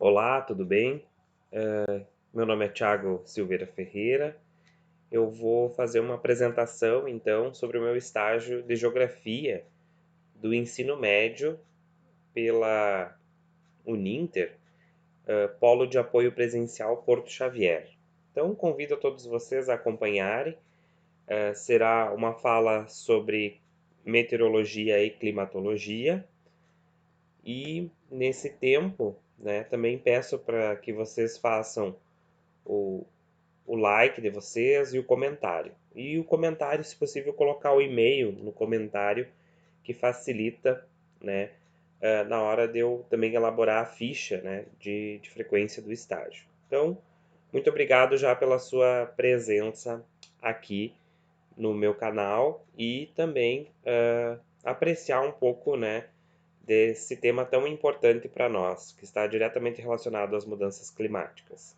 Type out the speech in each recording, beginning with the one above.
Olá, tudo bem? Meu nome é Thiago Silveira Ferreira. Eu vou fazer uma apresentação, então, sobre o meu estágio de Geografia do ensino médio pela Uninter, Polo de Apoio Presencial Porto Xavier. Então, convido a todos vocês a acompanharem. Será uma fala sobre meteorologia e climatologia. E, nesse tempo, né, também peço para que vocês façam o o like de vocês e o comentário. E o comentário, se possível, colocar o e-mail no comentário, que facilita, né, na hora de eu também elaborar a ficha, né, de frequência do estágio. Então, muito obrigado já pela sua presença aqui no meu canal e também apreciar um pouco, né, desse tema tão importante para nós, que está diretamente relacionado às mudanças climáticas.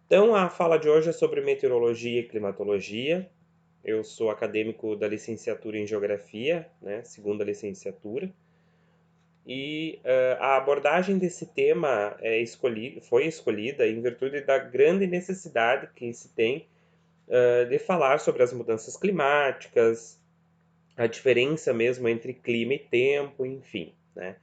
Então, a fala de hoje é sobre meteorologia e climatologia. Eu sou acadêmico da licenciatura em Geografia, né, segunda licenciatura, e a abordagem desse tema foi escolhida em virtude da grande necessidade que se tem de falar sobre as mudanças climáticas, a diferença mesmo entre clima e tempo, enfim, né?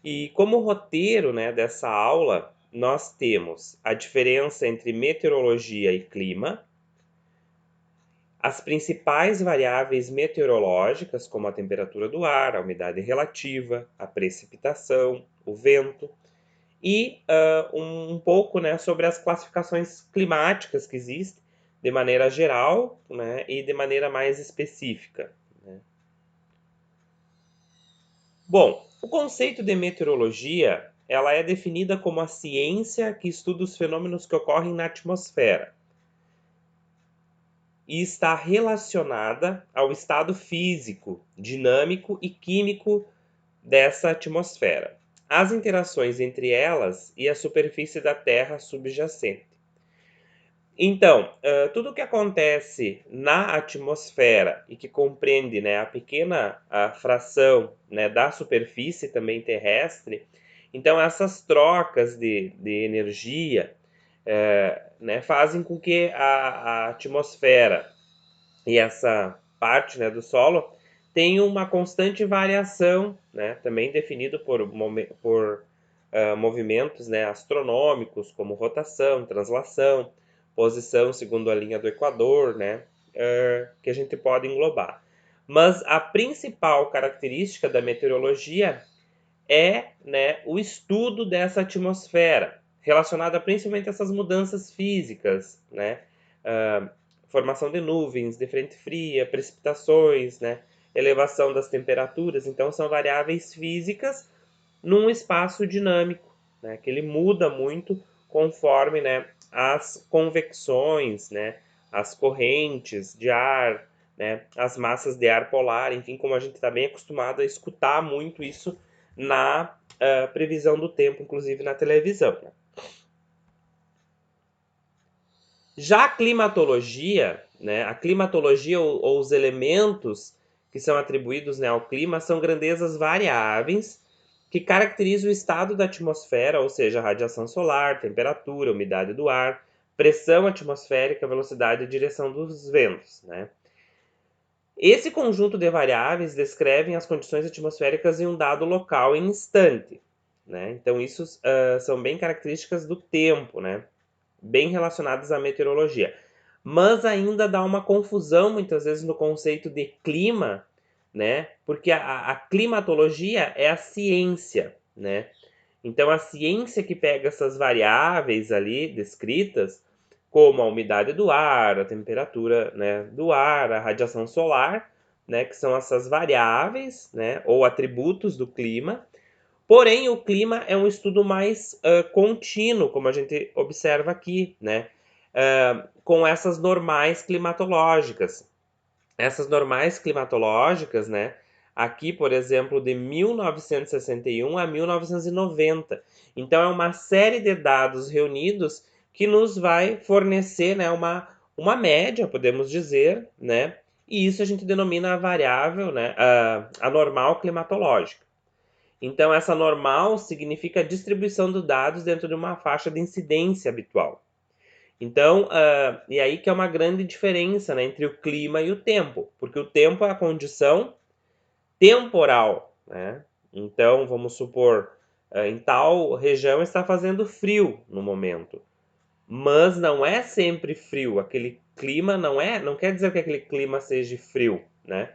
E como roteiro, né, dessa aula, nós temos a diferença entre meteorologia e clima, as principais variáveis meteorológicas, como a temperatura do ar, a umidade relativa, a precipitação, o vento, e um pouco, né, sobre as classificações climáticas que existem, de maneira geral, né, e de maneira mais específica, né? Bom, o conceito de meteorologia, ela é definida como a ciência que estuda os fenômenos que ocorrem na atmosfera e está relacionada ao estado físico, dinâmico e químico dessa atmosfera, as interações entre elas e a superfície da Terra subjacente. Então, tudo o que acontece na atmosfera e que compreende, né, a pequena fração, né, da superfície também terrestre, então essas trocas de energia né, fazem com que a atmosfera e essa parte, né, do solo tem uma constante variação, né, também definido por movimentos, né, astronômicos, como rotação, translação, posição segundo a linha do Equador, né, que a gente pode englobar. Mas a principal característica da meteorologia é, né, o estudo dessa atmosfera, relacionada principalmente a essas mudanças físicas, né, formação de nuvens, de frente fria, precipitações, né, elevação das temperaturas. Então, são variáveis físicas num espaço dinâmico, né, que ele muda muito conforme, né, as convecções, né, as correntes de ar, né, as massas de ar polar, enfim, como a gente está bem acostumado a escutar muito isso na previsão do tempo, inclusive na televisão, né? Já a climatologia, né, a climatologia ou os elementos que são atribuídos, né, ao clima são grandezas variáveis que caracterizam o estado da atmosfera, ou seja, a radiação solar, temperatura, umidade do ar, pressão atmosférica, velocidade e direção dos ventos, né? Esse conjunto de variáveis descrevem as condições atmosféricas em um dado local em instante, né? Então, isso são bem características do tempo, né? Bem relacionadas à meteorologia. Mas ainda dá uma confusão, muitas vezes, no conceito de clima, né? Porque a climatologia é a ciência, né? Então, a ciência que pega essas variáveis ali descritas, como a umidade do ar, a temperatura, né, do ar, a radiação solar, né, que são essas variáveis, né, ou atributos do clima. Porém, o clima é um estudo mais contínuo, como a gente observa aqui, né, com essas normais climatológicas. Essas normais climatológicas, né, aqui, por exemplo, de 1961 a 1990. Então, é uma série de dados reunidos que nos vai fornecer, né, uma média, podemos dizer, né, e isso a gente denomina a variável, né, a normal climatológica. Então, essa normal significa a distribuição dos dados dentro de uma faixa de incidência habitual. Então, e aí que é uma grande diferença, né, entre o clima e o tempo, porque o tempo é a condição temporal, né? Então, vamos supor, em tal região está fazendo frio no momento, mas não é sempre frio. Aquele clima não quer dizer que aquele clima seja frio, né?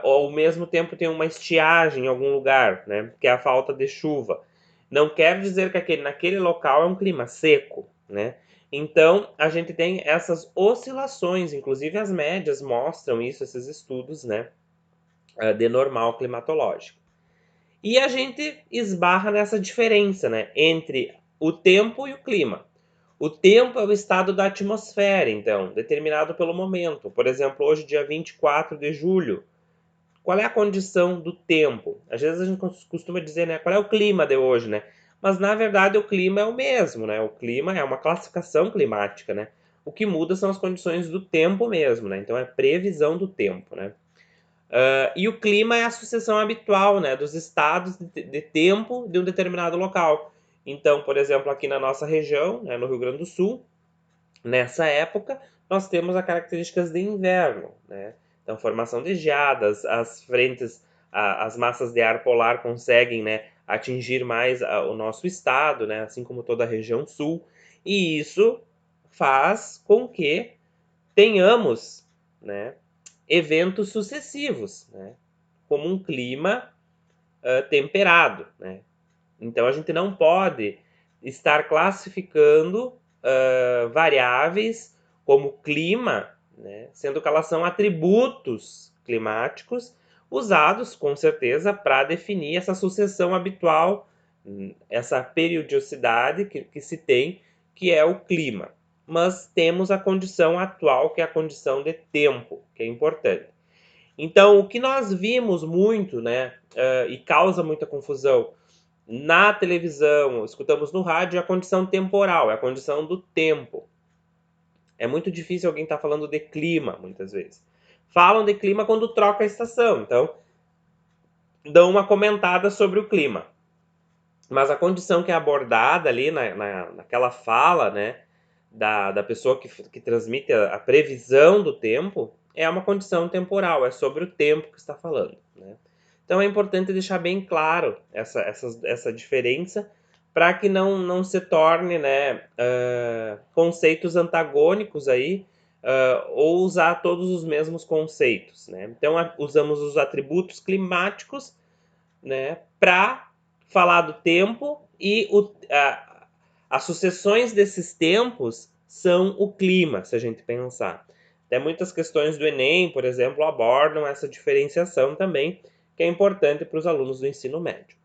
Ou ao mesmo tempo tem uma estiagem em algum lugar, né? Que é a falta de chuva. Não quer dizer que naquele local é um clima seco, né? Então, a gente tem essas oscilações, inclusive as médias mostram isso, esses estudos, né? De normal climatológico. E a gente esbarra nessa diferença, né? Entre o tempo e o clima. O tempo é o estado da atmosfera, então, determinado pelo momento. Por exemplo, hoje, dia 24 de julho, qual é a condição do tempo? Às vezes a gente costuma dizer, né, qual é o clima de hoje, né? Mas na verdade o clima é o mesmo, né? O clima é uma classificação climática, né? O que muda são as condições do tempo mesmo, né? Então é previsão do tempo, né? E o clima é a sucessão habitual, né, dos estados de tempo de um determinado local. Então, por exemplo, aqui na nossa região, né, no Rio Grande do Sul, nessa época, nós temos as características de inverno, né? Então, formação de geadas, as frentes, as massas de ar polar conseguem, né, atingir mais o nosso estado, né, assim como toda a região sul, e isso faz com que tenhamos, né, eventos sucessivos, né, como um clima temperado, né? Então a gente não pode estar classificando variáveis como clima, né, sendo que elas são atributos climáticos usados com certeza para definir essa sucessão habitual, essa periodicidade que se tem, que é o clima. Mas temos a condição atual, que é a condição de tempo, que é importante. Então, o que nós vimos muito, né, e causa muita confusão na televisão, escutamos no rádio, é a condição temporal, é a condição do tempo. É muito difícil alguém estar falando de clima, muitas vezes. Falam de clima quando troca a estação, então dão uma comentada sobre o clima. Mas a condição que é abordada ali naquela fala, né, da pessoa que transmite a previsão do tempo, é uma condição temporal, é sobre o tempo que está falando, né? Então é importante deixar bem claro essa diferença para que não se torne, né, conceitos antagônicos aí, ou usar todos os mesmos conceitos, né? Então usamos os atributos climáticos, né, para falar do tempo e as sucessões desses tempos são o clima, se a gente pensar. Até muitas questões do Enem, por exemplo, abordam essa diferenciação também, que é importante para os alunos do ensino médio.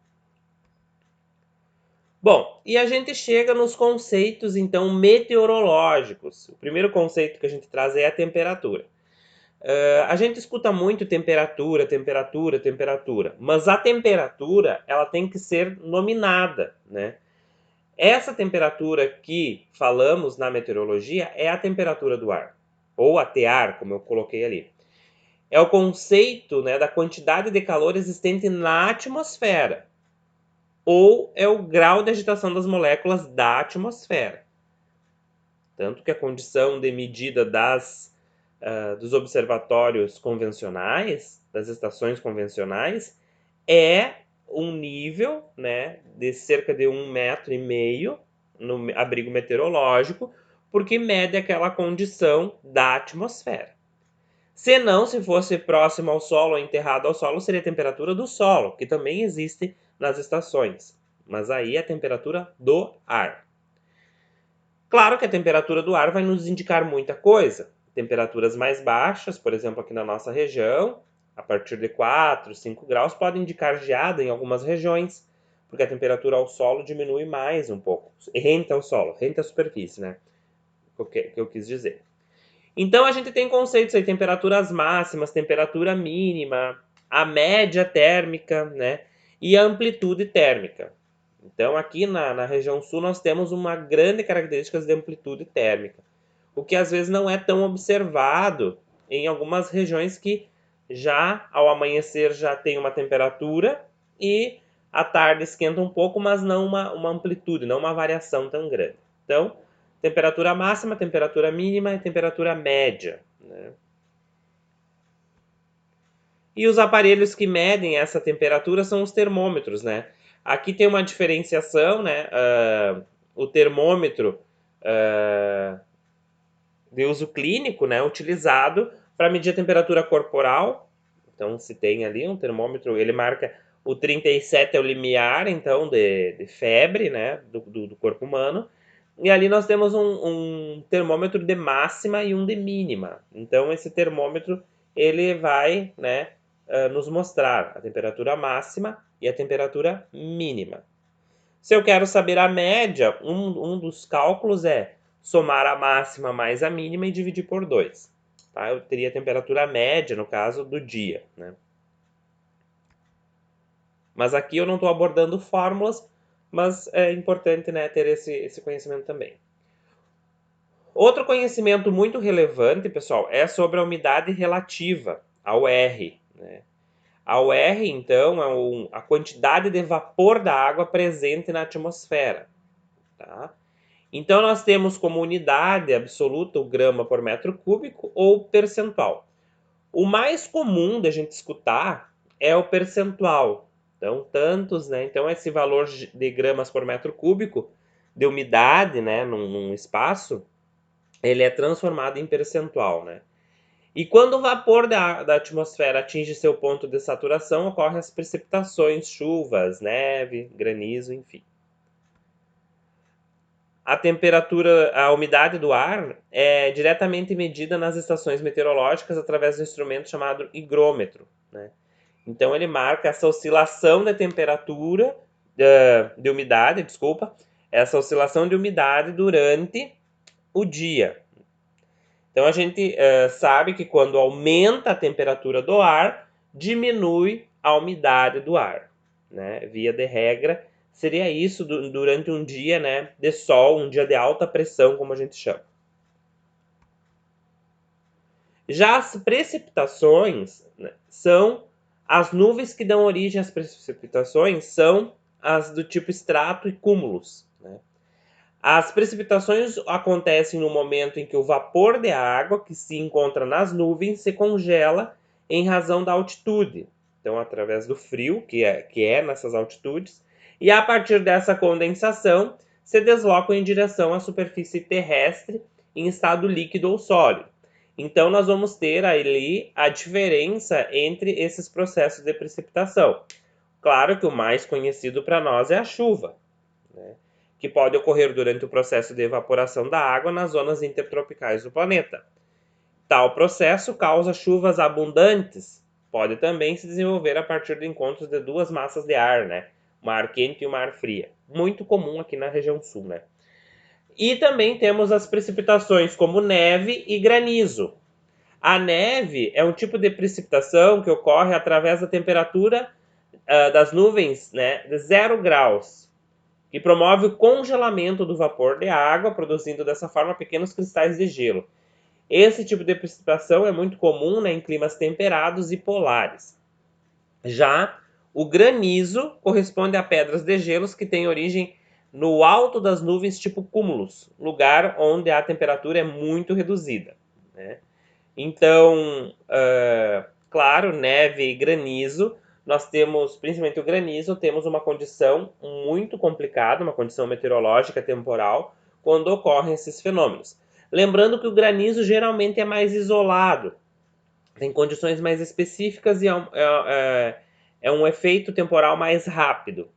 Bom, e a gente chega nos conceitos, então, meteorológicos. O primeiro conceito que a gente traz é a temperatura. A gente escuta muito temperatura, temperatura, temperatura, mas a temperatura ela tem que ser nominada, né? Essa temperatura que falamos na meteorologia é a temperatura do ar, ou a tear, como eu coloquei ali. É o conceito, né, da quantidade de calor existente na atmosfera, ou é o grau de agitação das moléculas da atmosfera. Tanto que a condição de medida dos observatórios convencionais, das estações convencionais, é um nível, né, de cerca de 1,5 metros no abrigo meteorológico, porque mede aquela condição da atmosfera. Se não, se fosse próximo ao solo ou enterrado ao solo, seria a temperatura do solo, que também existe nas estações. Mas aí é a temperatura do ar. Claro que a temperatura do ar vai nos indicar muita coisa. Temperaturas mais baixas, por exemplo, aqui na nossa região, a partir de 4, 5 graus, pode indicar geada em algumas regiões, porque a temperatura ao solo diminui mais um pouco. Renta ao solo, renta a superfície, né? Que eu quis dizer. Então a gente tem conceitos aí, temperaturas máximas, temperatura mínima, a média térmica, né? E a amplitude térmica. Então, aqui na região sul, nós temos uma grande característica de amplitude térmica, o que às vezes não é tão observado em algumas regiões que já ao amanhecer já tem uma temperatura e À tarde esquenta um pouco, mas não uma amplitude, não uma variação tão grande. Então, temperatura máxima, temperatura mínima e temperatura média, né? E os aparelhos que medem essa temperatura são os termômetros, né? Aqui tem uma diferenciação, né? O termômetro de uso clínico, né? Utilizado para medir a temperatura corporal. Então, se tem ali um termômetro, ele marca o 37 é o limiar, então, de febre, né? Do corpo humano. E ali nós temos um termômetro de máxima e um de mínima. Então, esse termômetro, ele vai, né? Nos mostrar a temperatura máxima e a temperatura mínima. Se eu quero saber a média, um dos cálculos é somar a máxima mais a mínima e dividir por 2. Tá? Eu teria a temperatura média, no caso, do dia. Né? Mas aqui eu não estou abordando fórmulas, mas é importante, né, ter esse conhecimento também. Outro conhecimento muito relevante, pessoal, é sobre a umidade relativa, a UR. Né? A UR, então, é a quantidade de vapor da água presente na atmosfera. Tá? Então, nós temos como unidade absoluta o grama por metro cúbico ou percentual. O mais comum da gente escutar é o percentual. Então, tantos, né? Então, esse valor de gramas por metro cúbico de umidade, né, num espaço, ele é transformado em percentual, né? E quando o vapor da atmosfera atinge seu ponto de saturação, ocorrem as precipitações, chuvas, neve, granizo, enfim. A temperatura, a umidade do ar é diretamente medida nas estações meteorológicas através do instrumento chamado higrômetro, né? Então ele marca essa oscilação de temperatura, de umidade, desculpa, essa oscilação de umidade durante o dia. Então a gente sabe que quando aumenta a temperatura do ar, diminui a umidade do ar, né? Via de regra, seria isso durante um dia, né, de sol, um dia de alta pressão, como a gente chama. Já as precipitações, né, são as nuvens que dão origem às precipitações, são as do tipo estrato e cúmulos, né? As precipitações acontecem no momento em que o vapor de água que se encontra nas nuvens se congela em razão da altitude. Então, através do frio, que é nessas altitudes, e a partir dessa condensação, se deslocam em direção à superfície terrestre em estado líquido ou sólido. Então, nós vamos ter ali a diferença entre esses processos de precipitação. Claro que o mais conhecido para nós é a chuva, né, que pode ocorrer durante o processo de evaporação da água nas zonas intertropicais do planeta. Tal processo causa chuvas abundantes. Pode também se desenvolver a partir de encontros de duas massas de ar, né? Uma ar quente e uma ar fria. Muito comum aqui na região sul, né? E também temos as precipitações como neve e granizo. A neve é um tipo de precipitação que ocorre através da temperatura das nuvens, né, de 0 graus, que promove o congelamento do vapor de água, produzindo dessa forma pequenos cristais de gelo. Esse tipo de precipitação é muito comum, né, em climas temperados e polares. Já o granizo corresponde a pedras de gelos que têm origem no alto das nuvens tipo cúmulos, lugar onde a temperatura é muito reduzida, né? Então, claro, neve e granizo, nós temos, principalmente o granizo, temos uma condição muito complicada, uma condição meteorológica temporal, quando ocorrem esses fenômenos. Lembrando que o granizo geralmente é mais isolado, tem condições mais específicas e é um efeito temporal mais rápido.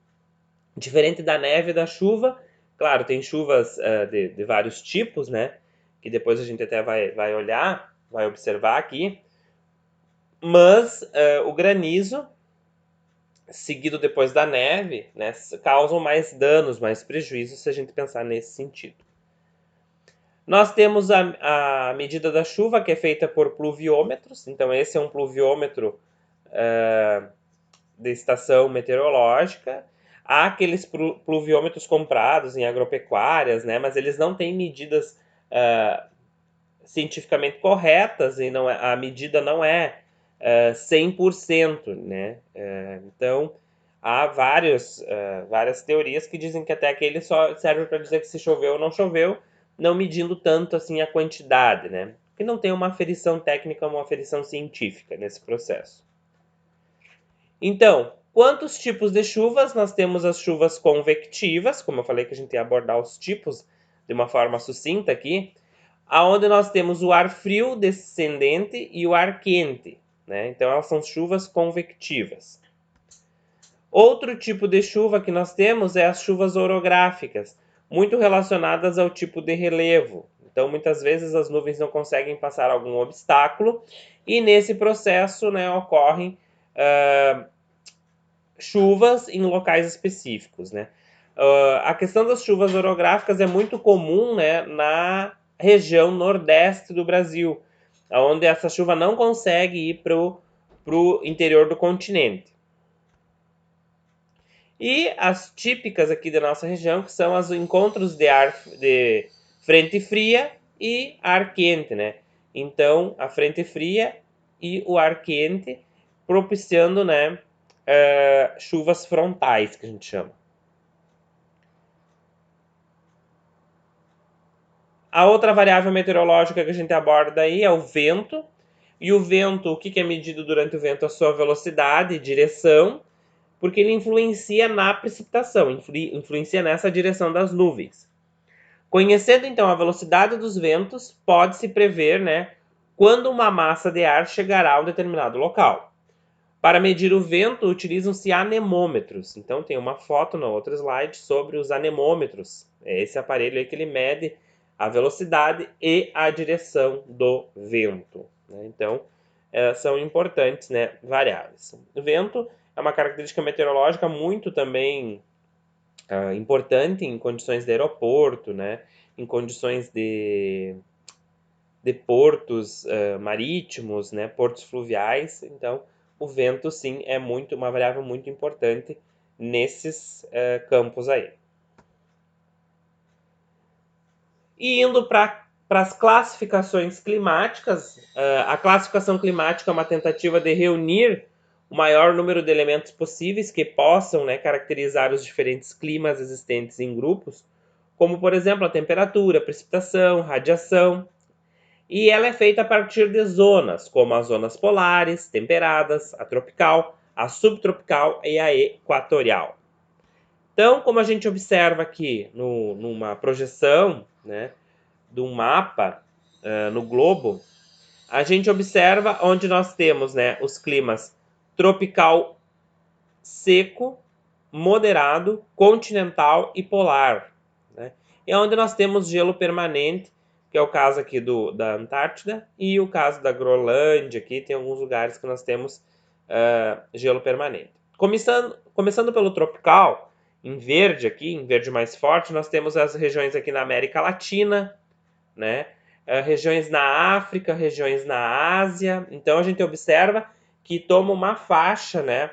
Diferente da neve e da chuva, claro, tem chuvas de vários tipos, né? Que depois a gente até vai olhar, vai observar aqui. Mas o granizo, seguido depois da neve, né, causam mais danos, mais prejuízos, se a gente pensar nesse sentido. Nós temos a medida da chuva, que é feita por pluviômetros. Então, esse é um pluviômetro de estação meteorológica. Há aqueles pluviômetros comprados em agropecuárias, né, mas eles não têm medidas cientificamente corretas e a medida não é 100%, né? Então, há várias teorias que dizem que até aquele só serve para dizer que se choveu ou não choveu, não medindo tanto assim a quantidade, né? Que não tem uma aferição técnica, uma aferição científica nesse processo. Então, quantos tipos de chuvas? Nós temos as chuvas convectivas, como eu falei que a gente ia abordar os tipos de uma forma sucinta aqui, aonde nós temos o ar frio descendente e o ar quente, né? Então elas são chuvas convectivas. Outro tipo de chuva que nós temos é as chuvas orográficas, muito relacionadas ao tipo de relevo. Então, muitas vezes as nuvens não conseguem passar algum obstáculo e nesse processo, né, ocorrem chuvas em locais específicos, né? A questão das chuvas orográficas é muito comum, né, na região nordeste do Brasil, onde essa chuva não consegue ir para o interior do continente. E as típicas aqui da nossa região, que são os encontros de frente fria e ar quente, né? Então, a frente fria e o ar quente propiciando, né, chuvas frontais, que a gente chama. A outra variável meteorológica que a gente aborda aí é o vento. E o vento, o que é medido durante o vento? A sua velocidade e direção, porque ele influencia na precipitação, influencia nessa direção das nuvens. Conhecendo então a velocidade dos ventos, pode-se prever, né, quando uma massa de ar chegará a um determinado local. Para medir o vento, utilizam-se anemômetros. Então tem uma foto no outro slide sobre os anemômetros. É esse aparelho aí que ele mede a velocidade e a direção do vento, né? Então, são importantes, né, variáveis. O vento é uma característica meteorológica muito também importante em condições de aeroporto, né, em condições de portos marítimos, né, portos fluviais. Então, o vento, sim, é uma variável muito importante nesses campos aí. E indo para as classificações climáticas, a classificação climática é uma tentativa de reunir o maior número de elementos possíveis que possam, né, caracterizar os diferentes climas existentes em grupos, como, por exemplo, a temperatura, a precipitação, radiação. E ela é feita a partir de zonas, como as zonas polares, temperadas, a tropical, a subtropical e a equatorial. Então, como a gente observa aqui numa projeção, né, de um mapa no globo, a gente observa onde nós temos, né, os climas tropical seco, moderado, continental e polar, né? E é onde nós temos gelo permanente, que é o caso aqui da Antártida, e o caso da Groenlândia, aqui tem alguns lugares que nós temos gelo permanente. Começando pelo tropical, em verde aqui, em verde mais forte, nós temos as regiões aqui na América Latina, né? Regiões na África, regiões na Ásia. Então a gente observa que toma uma faixa, né,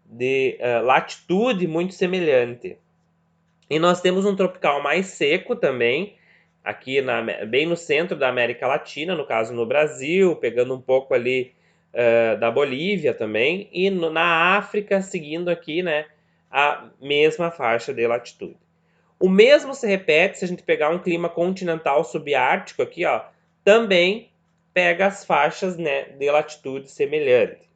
de latitude muito semelhante. E nós temos um tropical mais seco também, aqui bem no centro da América Latina, no caso no Brasil, pegando um pouco ali da Bolívia também, e na África, seguindo aqui, né, a mesma faixa de latitude. O mesmo se repete se a gente pegar um clima continental subártico aqui, ó, também pega as faixas, né, de latitude semelhante.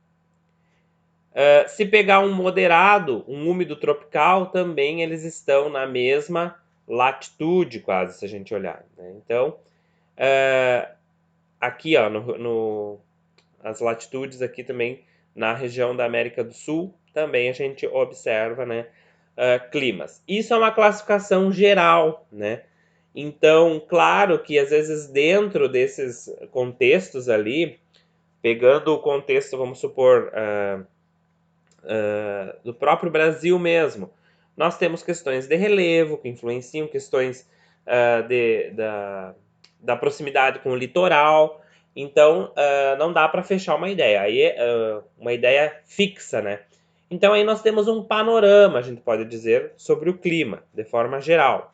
Se pegar um moderado, um úmido tropical, também eles estão na mesma latitude, quase, se a gente olhar, né? Então, aqui, ó, as latitudes aqui também, na região da América do Sul, também a gente observa, né, climas. Isso é uma classificação geral, né? Então, claro que às vezes dentro desses contextos ali, pegando o contexto, vamos supor, do próprio Brasil mesmo, nós temos questões de relevo que influenciam, questões da proximidade com o litoral. Então, não dá para fechar uma ideia. Aí é uma ideia fixa, né? Então, aí nós temos um panorama, a gente pode dizer, sobre o clima, de forma geral,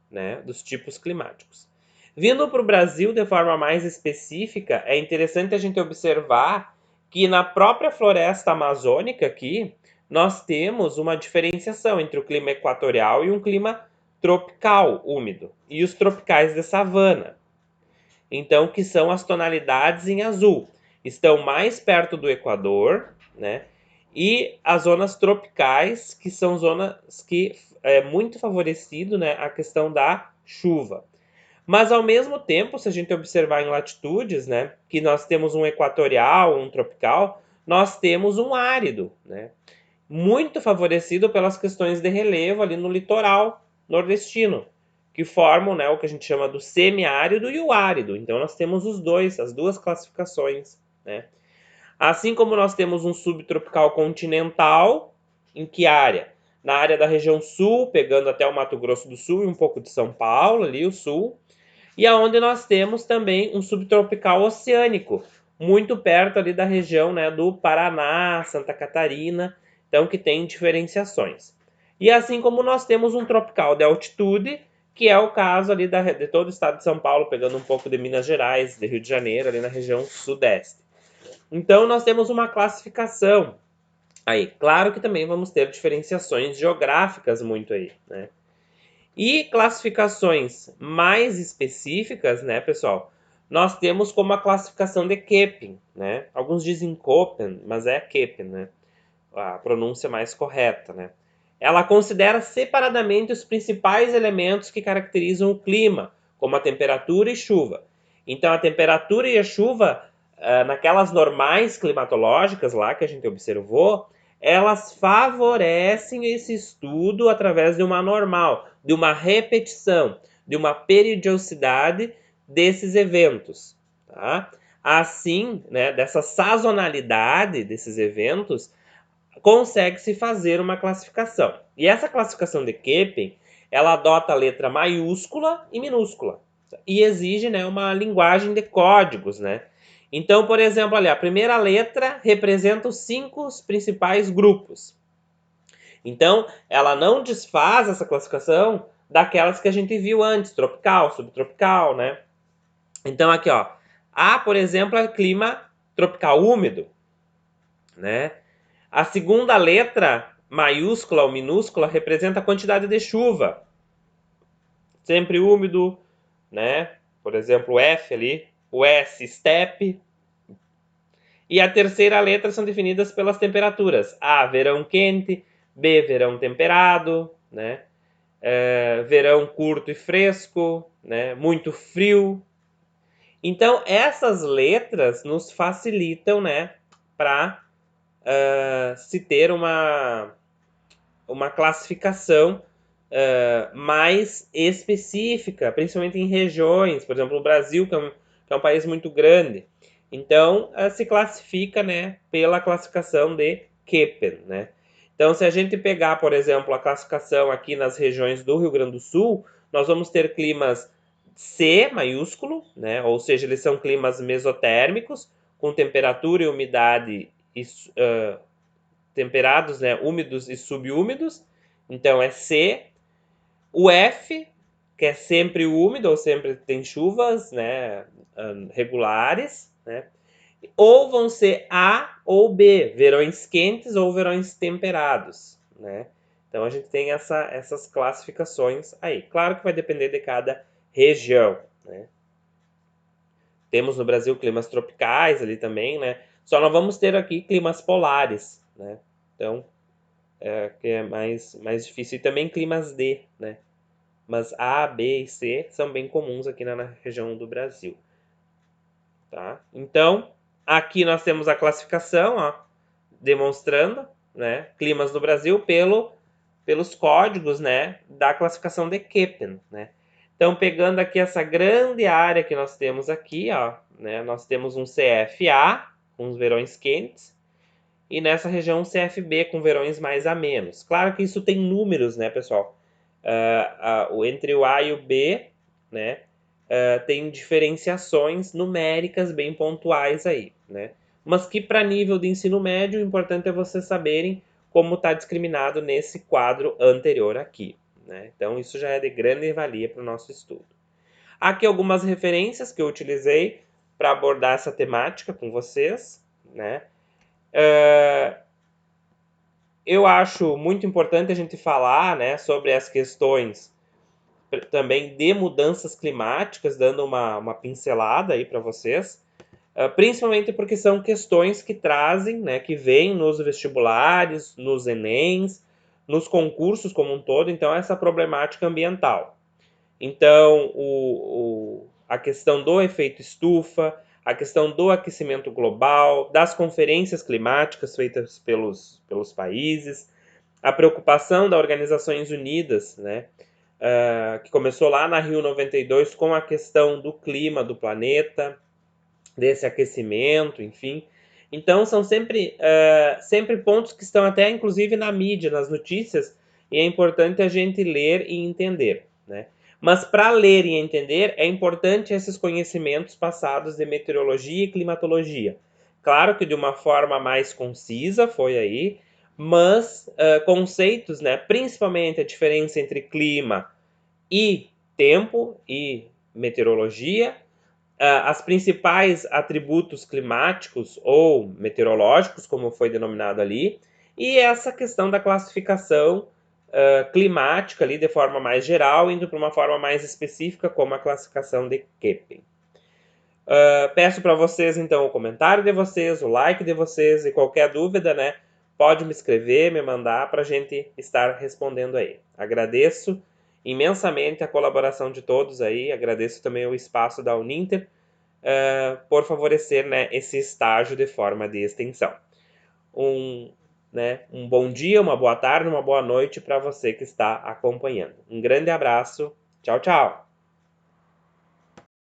né, dos tipos climáticos. Vindo para o Brasil de forma mais específica, é interessante a gente observar que na própria floresta amazônica aqui, nós temos uma diferenciação entre o clima equatorial e um clima tropical úmido, e os tropicais de savana. Então, que são as tonalidades em azul. Estão mais perto do Equador, né? E as zonas tropicais, que são zonas que é muito favorecido, né, a questão da chuva. Mas ao mesmo tempo, se a gente observar em latitudes, né, que nós temos um equatorial, um tropical, nós temos um árido, né, muito favorecido pelas questões de relevo ali no litoral nordestino, que formam, né, o que a gente chama do semiárido e o árido. Então nós temos os dois, as duas classificações, né? Assim como nós temos um subtropical continental, em que área? Na área da região sul, pegando até o Mato Grosso do Sul e um pouco de São Paulo, ali o sul, e aonde nós temos também um subtropical oceânico, muito perto ali da região, né, do Paraná, Santa Catarina, então que tem diferenciações. E assim como nós temos um tropical de altitude, que é o caso ali de todo o estado de São Paulo, pegando um pouco de Minas Gerais, de Rio de Janeiro, ali na região sudeste. Então nós temos uma classificação aí. Claro que também vamos ter diferenciações geográficas muito aí, né? E classificações mais específicas, né, pessoal? Nós temos como a classificação de Köppen, né? Alguns dizem Köppen, mas é Köppen, né? A pronúncia mais correta, né? Ela considera separadamente os principais elementos que caracterizam o clima, como a temperatura e chuva. Então, a temperatura e a chuva, naquelas normais climatológicas lá que a gente observou, elas favorecem esse estudo através de uma normal, de uma repetição, de uma periodicidade desses eventos, tá? Assim, né, dessa sazonalidade desses eventos, consegue-se fazer uma classificação. E essa classificação de Köppen, ela adota a letra maiúscula e minúscula e exige, né, uma linguagem de códigos, né? Então, por exemplo, ali, a primeira letra representa os 5 principais grupos. Então, ela não desfaz essa classificação daquelas que a gente viu antes, tropical, subtropical, né? Então, aqui, ó, A, por exemplo, é clima tropical úmido, né? A segunda letra, maiúscula ou minúscula, representa a quantidade de chuva. Sempre úmido, né? Por exemplo, o F ali, o S, steppe. E a terceira letra são definidas pelas temperaturas. A, verão quente, B, verão temperado, né? Verão curto e fresco, né? Muito frio. Então, essas letras nos facilitam, né, para se ter uma classificação mais específica, principalmente em regiões, por exemplo, o Brasil, que é um país muito grande. Então, se classifica, né, pela classificação de Köppen, né? Então, se a gente pegar, por exemplo, a classificação aqui nas regiões do Rio Grande do Sul, nós vamos ter climas C maiúsculo, né? Ou seja, eles são climas mesotérmicos, com temperatura e umidade temperados, né, úmidos e subúmidos. Então é C. O F, que é sempre úmido, ou sempre tem chuvas, né, regulares, né? Ou vão ser A ou B, verões quentes ou verões temperados, né? Então a gente tem essas classificações aí. Claro que vai depender de cada região, né? Temos no Brasil climas tropicais ali também, né? Só não vamos ter aqui climas polares, né? Então, que é mais difícil. E também climas D, né? Mas A, B e C são bem comuns aqui na região do Brasil. Tá? Então, aqui nós temos a classificação, ó, demonstrando, né, climas do Brasil pelos códigos, né, da classificação de Köppen, né? Então, pegando aqui essa grande área que nós temos aqui, ó, né, nós temos um CFA, com os verões quentes, e nessa região um CFB com verões mais amenos. Claro que isso tem números, né, pessoal? Entre o A e o B, né, tem diferenciações numéricas bem pontuais aí, né? Mas que para nível de ensino médio, o importante é vocês saberem como está discriminado nesse quadro anterior aqui, né? Então isso já é de grande valia para o nosso estudo. Aqui algumas referências que eu utilizei para abordar essa temática com vocês, né? Eu acho muito importante a gente falar, né, sobre as questões também de mudanças climáticas, dando uma pincelada aí para vocês, principalmente porque são questões que trazem, né, que vêm nos vestibulares, nos Enems, nos concursos como um todo, então essa problemática ambiental. Então, a questão do efeito estufa, a questão do aquecimento global, das conferências climáticas feitas pelos países, a preocupação das Organizações Unidas, né, que começou lá na Rio 92 com a questão do clima do planeta, desse aquecimento, enfim. Então, são sempre pontos que estão até, inclusive, na mídia, nas notícias, e é importante a gente ler e entender, né? Mas para ler e entender, é importante esses conhecimentos passados de meteorologia e climatologia. Claro que de uma forma mais concisa, foi aí, mas conceitos, né? Principalmente a diferença entre clima e tempo e meteorologia, as principais atributos climáticos ou meteorológicos, como foi denominado ali, e essa questão da classificação climática ali de forma mais geral, indo para uma forma mais específica, como a classificação de Köppen. Peço para vocês, então, o comentário de vocês, o like de vocês, e qualquer dúvida, né, pode me escrever, me mandar para a gente estar respondendo aí. Agradeço imensamente a colaboração de todos aí, agradeço também o espaço da Uninter, por favorecer, né, esse estágio de forma de extensão. Um bom dia, uma boa tarde, uma boa noite para você que está acompanhando. Um grande abraço. Tchau, tchau.